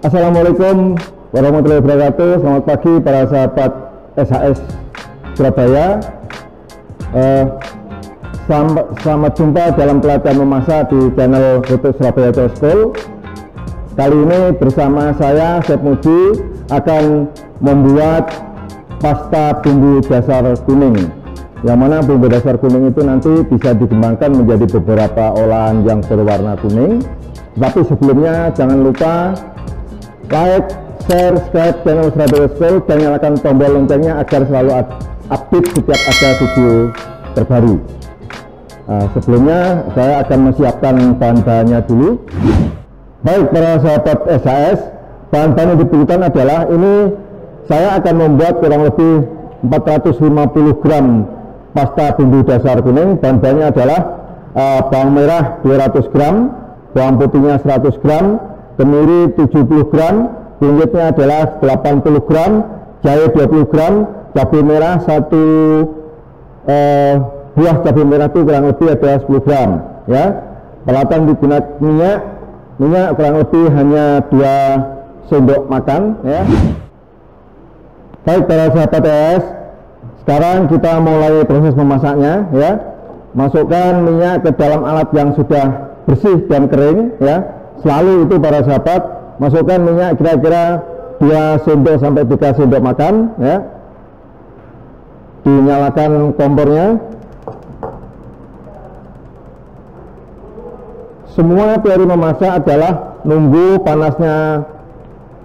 Assalamualaikum warahmatullahi wabarakatuh. Selamat pagi para sahabat SHS Surabaya. Selamat jumpa dalam pelatihan memasak di channel YouTube Surabaya Chef School. Kali ini bersama saya Chef Muji akan membuat pasta bumbu dasar kuning, yang mana bumbu dasar kuning itu nanti bisa dikembangkan menjadi beberapa olahan yang berwarna kuning. Tapi sebelumnya jangan lupa like, share, subscribe channel Surabaya School dan nyalakan tombol loncengnya agar selalu update setiap ada video terbaru. Sebelumnya saya akan menyiapkan bahan-bahannya dulu. Baik para sahabat SHS, bahan-bahan yang dibutuhkan adalah ini. Saya akan membuat kurang lebih 450 gram pasta bumbu dasar kuning. Bahan-bahannya adalah bawang merah 200 gram, bawang putihnya 100 gram, kemiri 70 gram, kunyitnya adalah 80 gram, jahe 20 gram, cabai merah 1 buah cabai merah itu kurang lebih ada 10 gram ya. Peralatan digunakan minyak kurang lebih hanya 2 sendok makan ya. Baik para sahabat SHS, sekarang kita mulai proses memasaknya ya. Masukkan minyak ke dalam alat yang sudah bersih dan kering ya. Selalu itu para sahabat, masukkan minyak kira-kira 2 sendok sampai 3 sendok makan ya. Dinyalakan kompornya. Semua teori memasak adalah nunggu panasnya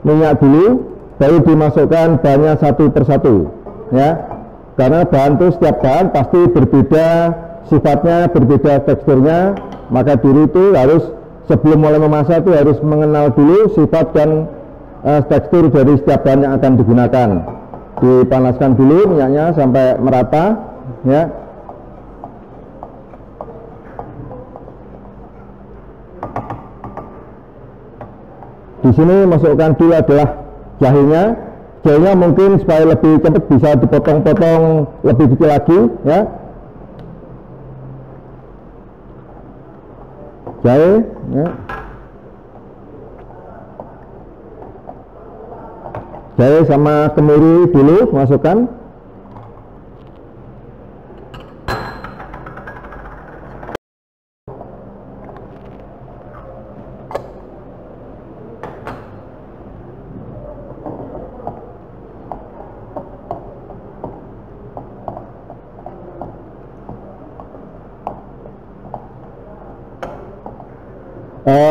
minyak dulu, baru dimasukkan bahannya satu persatu ya. Karena bahan itu setiap bahan pasti berbeda sifatnya, berbeda teksturnya, maka dulu itu harus sebelum mulai memasak itu harus mengenal dulu sifat dan tekstur dari setiap bahan yang akan digunakan. Dipanaskan dulu minyaknya sampai merata ya. Di sini masukkan dulu adalah jahenya. Jahenya mungkin supaya lebih cepat bisa dipotong-potong lebih kecil lagi ya. Jahe ya. Jahe sama kemiri dulu masukkan.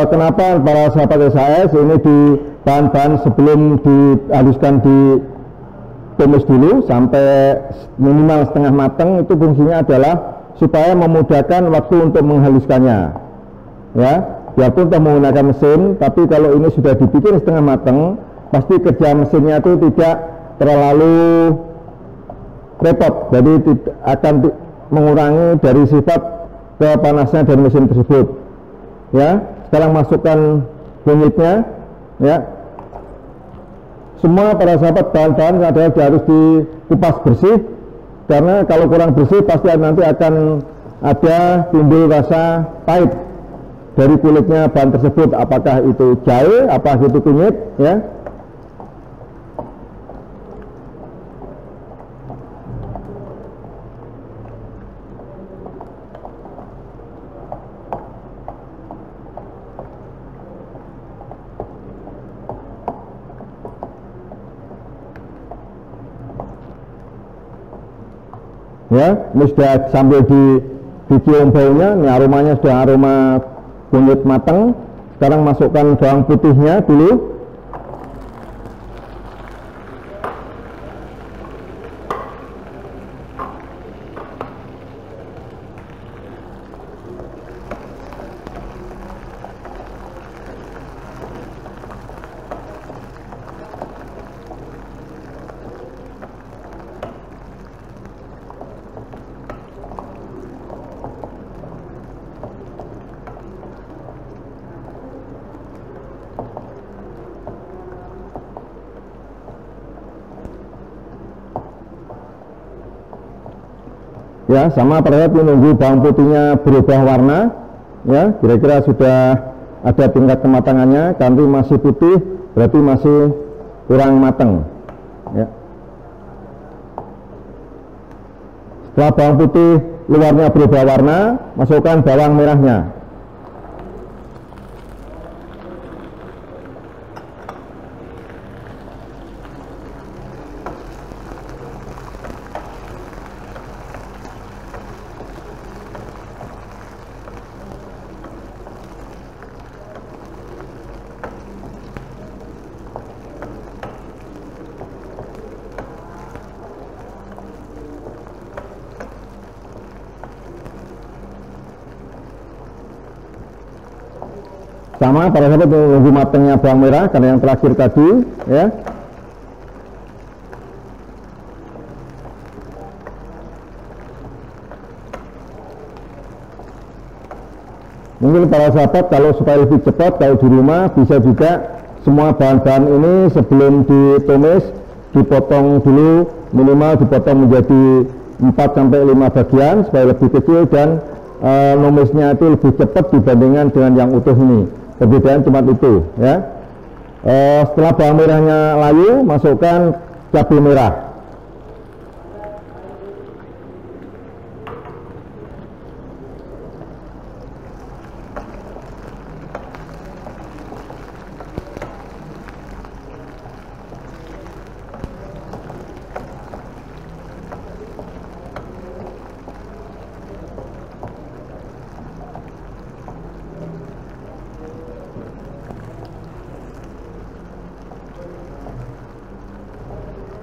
Kenapa para sahabat SHS ini di bahan-bahan sebelum dihaluskan ditumis dulu sampai minimal setengah matang, itu fungsinya adalah supaya memudahkan waktu untuk menghaluskannya ya. Biarpun kita menggunakan mesin, tapi kalau ini sudah dibikin setengah matang, pasti kerja mesinnya itu tidak terlalu repot, jadi akan mengurangi dari sifat kepanasnya dari mesin tersebut ya. Sekarang masukkan kunyitnya ya. Semua para sahabat bahan-bahan adalah harus dikupas bersih, karena kalau kurang bersih pasti nanti akan ada timbul rasa pahit dari kulitnya bahan tersebut, apakah itu jahe, apakah itu kunyit ya. Ya, ini sudah sambil dicium baunya, ini aromanya sudah aroma kunyit matang. Sekarang masukkan bawang putihnya dulu. Ya, sama pada saat menunggu bawang putihnya berubah warna ya, kira-kira sudah ada tingkat kematangannya. Kalau masih putih berarti masih kurang matang, ya. Setelah bawang putih luarnya berubah warna, masukkan bawang merahnya. Sama para sahabat menunggu matangnya bawang merah karena yang terakhir tadi, ya. Mungkin para sahabat kalau supaya lebih cepat, kalau di rumah bisa juga semua bahan-bahan ini sebelum ditumis dipotong dulu, minimal dipotong menjadi 4-5 bagian supaya lebih kecil dan numisnya itu lebih cepat dibandingkan dengan yang utuh ini. Perbedaan cuma itu, ya. Setelah bawang merahnya layu, masukkan cabai merah.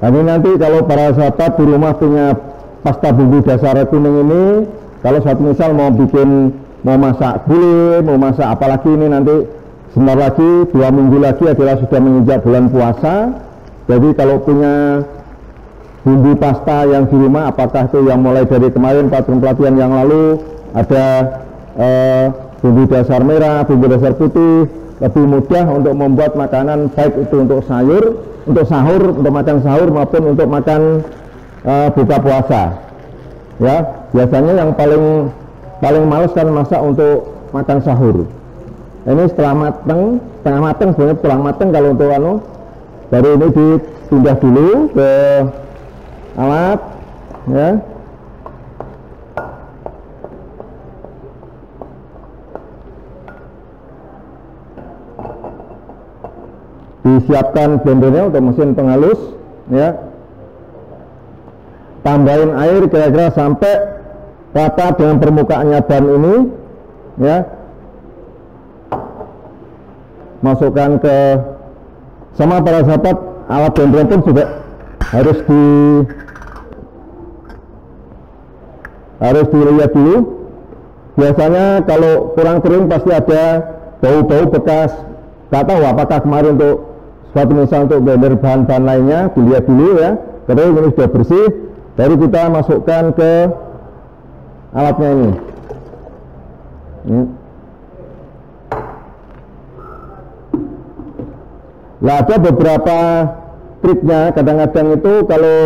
Ini nanti kalau para sahabat di rumah punya pasta bumbu dasar kuning ini, kalau suatu misal mau masak gulai, mau masak apalagi ini nanti sebentar lagi 2 minggu lagi adalah sudah menginjak bulan puasa. Jadi kalau punya bumbu pasta yang di rumah, apakah itu yang mulai dari kemarin pelatihan yang lalu ada bumbu dasar merah, bumbu dasar putih, lebih mudah untuk membuat makanan baik itu untuk sayur, untuk sahur, untuk makan sahur maupun untuk makan buka puasa. Ya, biasanya yang paling males kan masak untuk makan sahur. Ini setelah matang, setengah matang, sebenarnya kurang matang kalau untuk baru ini dipindah dulu ke alat, ya. Disiapkan blendernya untuk mesin penghalus, ya. Tambahin air kira-kira sampai rata dengan permukaannya ban ini, ya. Masukkan ke, sama para sahabat, alat blender pun juga harus dilihat dulu. Biasanya kalau kurang kering pasti ada bau-bau bekas. Tak tahu apakah kemarin untuk suatu misal untuk blender bahan-bahan lainnya, dilihat dulu, ya. Karena ini sudah bersih, baru kita masukkan ke alatnya ini. Nah, ada beberapa triknya. Kadang-kadang itu kalau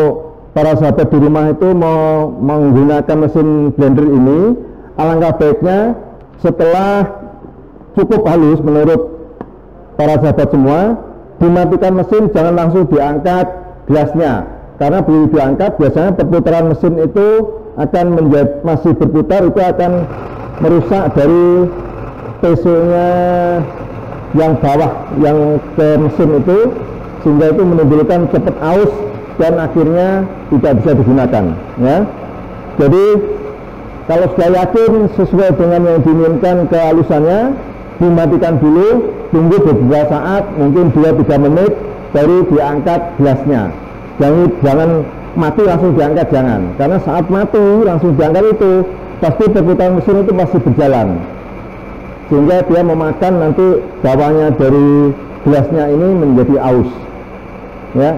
para sahabat di rumah itu mau menggunakan mesin blender ini, alangkah baiknya setelah cukup halus menurut para sahabat semua, dimatikan mesin, jangan langsung diangkat gelasnya, karena begitu diangkat biasanya perputaran mesin itu akan masih berputar, itu akan merusak dari pesonya yang bawah yang ke mesin itu, sehingga itu menimbulkan cepat aus dan akhirnya tidak bisa digunakan, ya. Jadi kalau sudah yakin sesuai dengan yang diinginkan kehalusannya, dimatikan dulu, tunggu beberapa saat, mungkin 2-3 menit, baru diangkat gelasnya. Jangan mati langsung diangkat, jangan, karena saat mati langsung diangkat itu pasti perputaran mesin itu masih berjalan, sehingga dia memakan nanti bawahnya dari gelasnya ini menjadi aus, ya.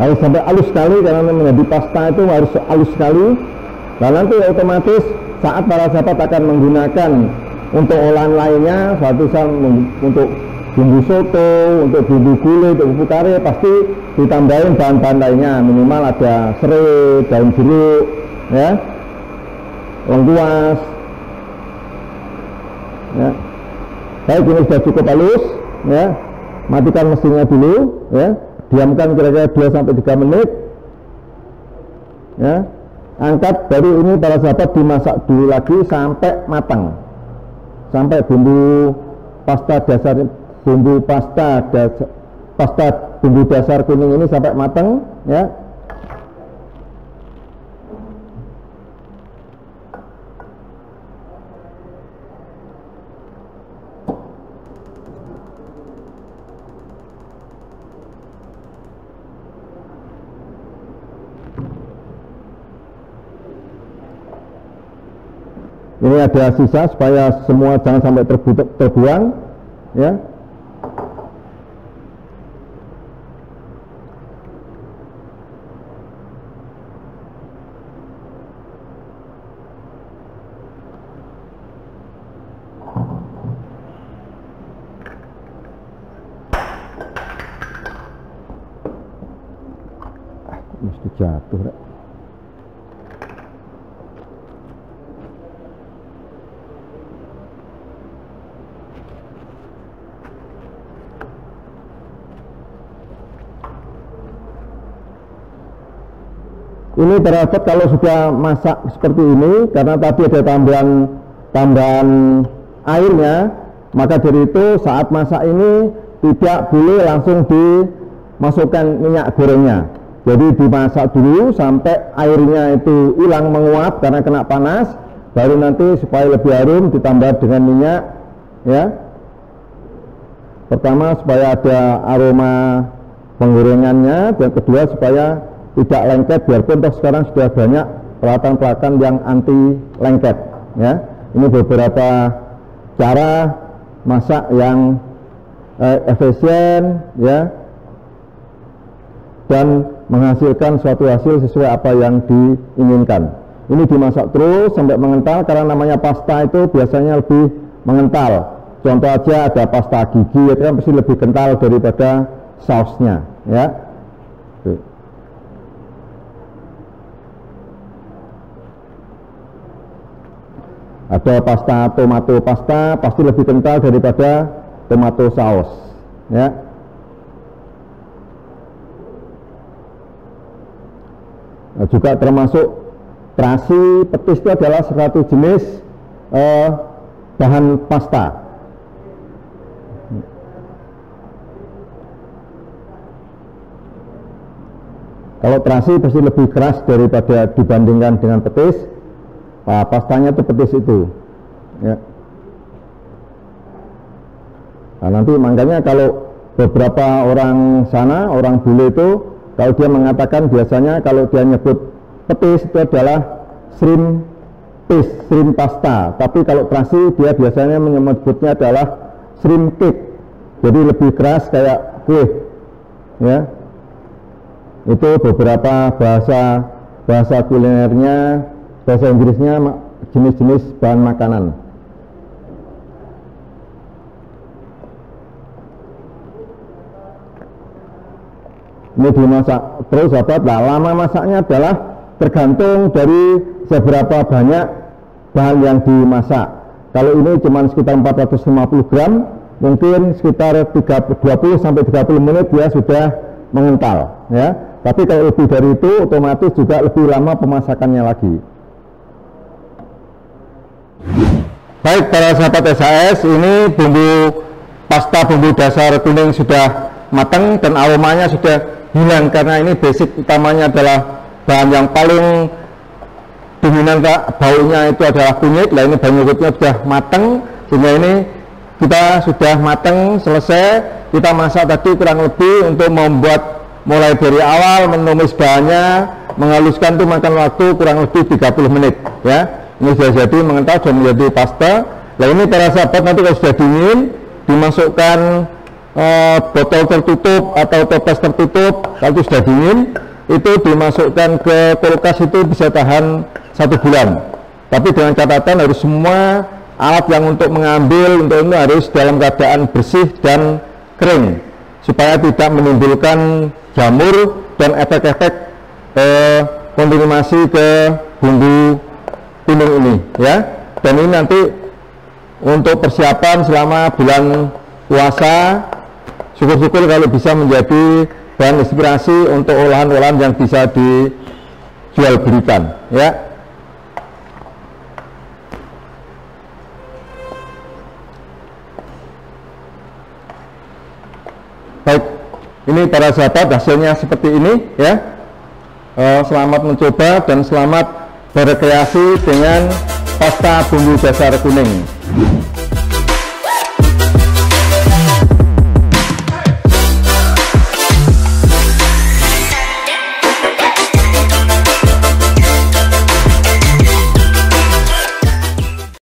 harus sampai halus sekali, karena menjadi pasta itu harus halus sekali. Dan nanti otomatis saat para sahabat akan menggunakan untuk olahan lainnya, suatu saat untuk bumbu soto, untuk bumbu gulai, untuk bumbu kare, pasti ditambahin bahan-bahan lainnya, minimal ada serai, daun jeruk, ya, lengkuas, ya. Baik, ini sudah cukup halus, ya. Matikan mesinnya dulu, ya. Diamkan kira-kira 2-3 menit, ya. Angkat, baru ini para sahabat dimasak dulu lagi sampai matang, sampai bumbu pasta dasar bumbu dasar kuning ini sampai matang, ya. Ini ada sisa supaya semua jangan sampai terbuang, ya. Mesti jatuh, Rek. Ini terdapat kalau sudah masak seperti ini, karena tadi ada tambahan airnya, maka dari itu saat masak ini tidak boleh langsung dimasukkan minyak gorengnya. Jadi dimasak dulu sampai airnya itu hilang menguap karena kena panas, baru nanti supaya lebih harum ditambah dengan minyak, ya. Pertama supaya ada aroma penggorengannya, dan kedua supaya tidak lengket, biarpun toh sekarang sudah banyak peralatan-peralatan yang anti lengket, ya. Ini beberapa cara masak yang efisien, ya, dan menghasilkan suatu hasil sesuai apa yang diinginkan. Ini dimasak terus sampai mengental, karena namanya pasta itu biasanya lebih mengental. Contoh aja ada pasta gigi, itu kan pasti lebih kental daripada sausnya, ya. Ada pasta tomato pasta, pasti lebih kental daripada tomato saus, ya. Nah, juga termasuk terasi, petis itu adalah satu jenis bahan pasta. Kalau terasi pasti lebih keras daripada dibandingkan dengan petis. Nah, pastanya itu petis itu, ya. Nah, nanti makanya kalau beberapa orang sana, orang bule itu, kalau dia mengatakan biasanya kalau dia nyebut petis itu adalah shrimp paste, shrimp pasta. Tapi kalau terasi dia biasanya menyebutnya adalah shrimp cake. Jadi lebih keras kayak kue, ya. Itu beberapa bahasa kulinernya. Bahasa Inggrisnya jenis-jenis bahan makanan. Ini dimasak terus, sahabat. Nah, lama masaknya adalah tergantung dari seberapa banyak bahan yang dimasak. Kalau ini cuma sekitar 450 gram, mungkin sekitar 20-30 menit dia sudah mengental, ya. Tapi kalau lebih dari itu, otomatis juga lebih lama pemasakannya lagi. Baik para sahabat SAS, ini bumbu pasta bumbu dasar kuning sudah matang dan aromanya sudah hilang, karena ini basic utamanya adalah bahan yang paling dominan baunya itu adalah kunyit. Nah, ini kunyitnya sudah matang, sehingga ini kita sudah matang selesai. Kita masak tadi kurang lebih untuk membuat mulai dari awal menumis bahannya, menghaluskan itu makan waktu kurang lebih 30 menit, ya. Ini sudah jadi mengental, sudah menjadi pasta. Nah, ini para sahabat nanti kalau sudah dingin, dimasukkan botol tertutup atau toples tertutup, kalau itu sudah dingin, itu dimasukkan ke kulkas, itu bisa tahan 1 bulan. Tapi dengan catatan harus semua alat yang untuk mengambil untuk itu harus dalam keadaan bersih dan kering, supaya tidak menimbulkan jamur dan efek-efek kontaminasi ke bumbu kuning ini ya. Dan ini nanti untuk persiapan selama bulan puasa, syukur-syukur kalau bisa menjadi bahan inspirasi untuk olahan-olahan yang bisa dijual belikan ya. Baik, ini para sahabat, hasilnya seperti ini ya. Selamat mencoba dan selamat berkreasi dengan pasta bumbu dasar kuning.